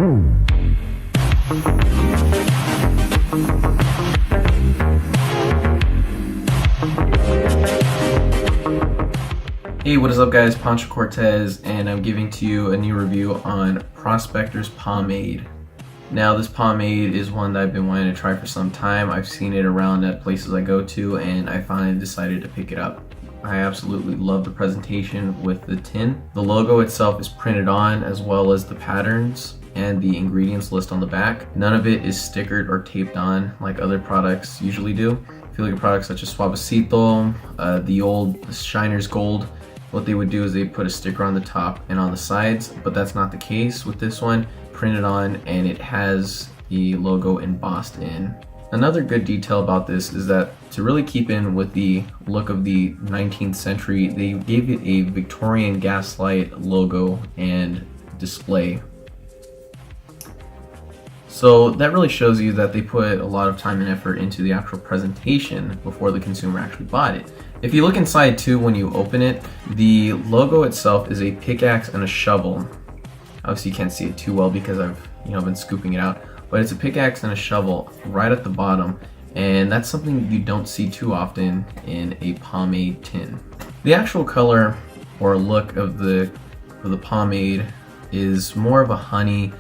Hey, what is up guys, Pancho Cortez, and I'm giving to you a new review on Prospectors Pomade. Now this pomade is one that I've been wanting to try for some time. I've seen it around at places I go to and I finally decided to pick it up. I absolutely love the presentation with the tin. The logo itself is printed on, as well as the patterns and the ingredients list on the back. None of it is stickered or taped on like other products usually do. If you look at products such as Suavecito, the old Shiner's Gold, what they would do is they put a sticker on the top and on the sides, but that's not the case with this one. Printed on, and it has the logo embossed in. Another good detail about this is that to really keep in with the look of the 19th century, they gave it a Victorian gaslight logo and display. So that really shows you that they put a lot of time and effort into the actual presentation before the consumer actually bought it. If you look inside too, when you open it, the logo itself is a pickaxe and a shovel. Obviously you can't see it too well because I've been scooping it out, but it's a pickaxe and a shovel right at the bottom, and that's something you don't see too often in a pomade tin. The actual color or look of the pomade is more of a honey,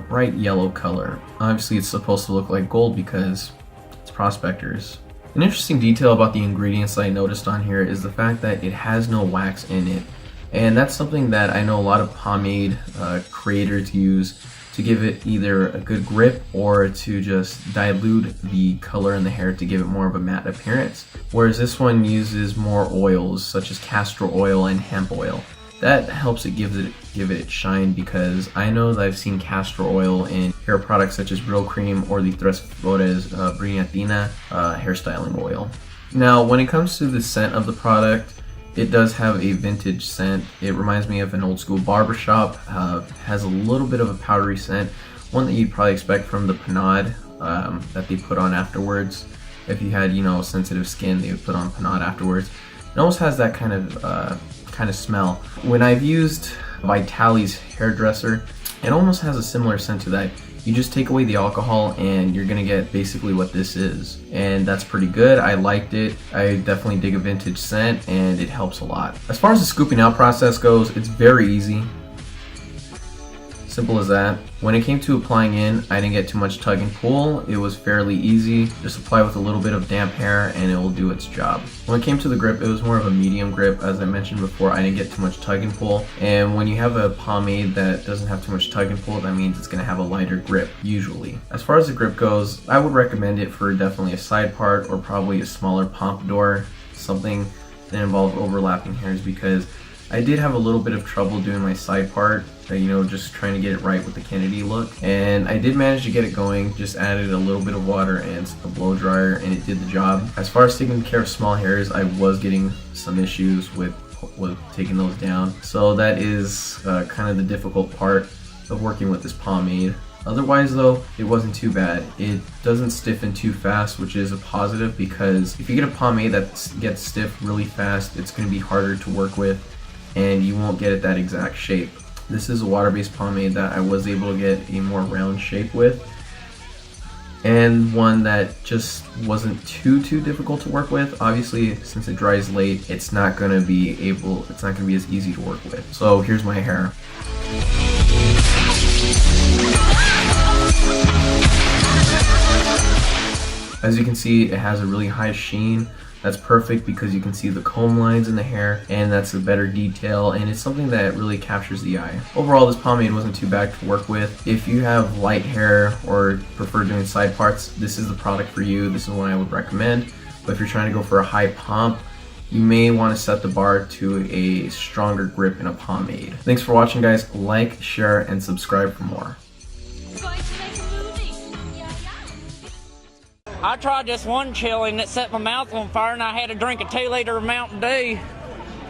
bright yellow color. Obviously it's supposed to look like gold because it's Prospectors. An interesting detail about the ingredients that I noticed on here is the fact that it has no wax in it. And that's something that I know a lot of pomade creators use to give it either a good grip or to just dilute the color in the hair to give it more of a matte appearance. Whereas this one uses more oils such as castor oil and hemp oil. That helps it give it its shine, because I know that I've seen castor oil in hair products such as Real Cream or the Tres Flores Brillantina hairstyling oil. Now when it comes to the scent of the product, it does have a vintage scent. It reminds me of an old school barbershop. Has a little bit of a powdery scent, one that you'd probably expect from the Pomade that they put on afterwards. If you had sensitive skin, they would put on Pomade afterwards. It almost has that kind of smell. When I've used Vitali's hairdresser, it almost has a similar scent to that. You just take away the alcohol and you're gonna get basically what this is. And that's pretty good. I liked it. I definitely dig a vintage scent and it helps a lot. As far as the scooping out process goes, it's very easy. Simple as that. When it came to applying in, I didn't get too much tug and pull. It was fairly easy. Just apply with a little bit of damp hair and it will do its job. When it came to the grip, it was more of a medium grip. As I mentioned before, I didn't get too much tug and pull. And when you have a pomade that doesn't have too much tug and pull, that means it's gonna have a lighter grip, usually. As far as the grip goes, I would recommend it for definitely a side part or probably a smaller pompadour, something that involves overlapping hairs, because I did have a little bit of trouble doing my side part, just trying to get it right with the Kennedy look. And I did manage to get it going, just added a little bit of water and a blow dryer and it did the job. As far as taking care of small hairs, I was getting some issues with taking those down. So that is kind of the difficult part of working with this pomade. Otherwise though, it wasn't too bad. It doesn't stiffen too fast, which is a positive, because if you get a pomade that gets stiff really fast, it's going to be harder to work with and you won't get it that exact shape. This is a water-based pomade that I was able to get a more round shape with, and one that just wasn't too difficult to work with. Obviously, since it dries late, it's not gonna be as easy to work with. So here's my hair. As you can see, it has a really high sheen. That's perfect because you can see the comb lines in the hair, and that's a better detail, and it's something that really captures the eye. Overall, this pomade wasn't too bad to work with. If you have light hair or prefer doing side parts, this is the product for you. This is one I would recommend. But if you're trying to go for a high pomp, you may want to set the bar to a stronger grip in a pomade. Thanks for watching, guys. Like, share, and subscribe for more. I tried this one chili and it set my mouth on fire and I had to drink a 2 liter of Mountain Dew.